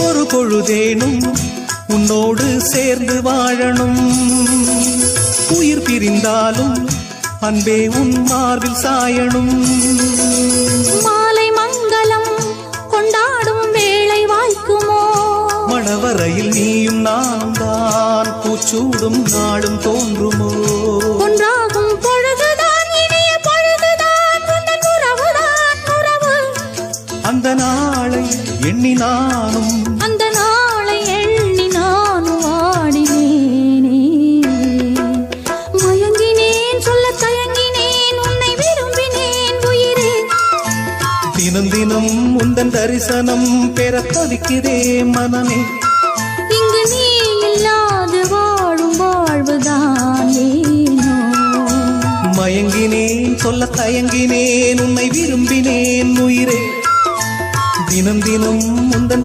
ஒரு பொழுதேனும் உன்னோடு சேர்ந்து வாழணும். உயிர் பிரிந்தாலும் அன்பே உன் மார்பில் சாயணும். மாலை மங்களம் கொண்டாடும் வேளை வாய்க்குமோ? மணவரையில் நீயும் நானும் தான் பூச்சூடும் நாளும் தோன்றுமோ? ஒன்றாகும் பொழுதுதான் இனிய பொழுதுதான் உந்தன் உறவுதான் உறவு. அந்த நாளை எண்ணி நானும் அந்த நாளை எண்ணி நானும் வாடினேனே. மயங்கினேன் சொல்ல தயங்கினேன் உன்னை விரும்பினேன் உயிரே. தினம் தினம் உந்தன் தரிசனம் பெற தவிக்கிறே மனமே. இங்கு நீ இல்லாது வாழும் வாழ்வுதான் ஏனோ. மயங்கினேன் சொல்ல தயங்கினேன் உன்னை விரும்பினேன் உயிரே. தினம் தினம் உந்தன்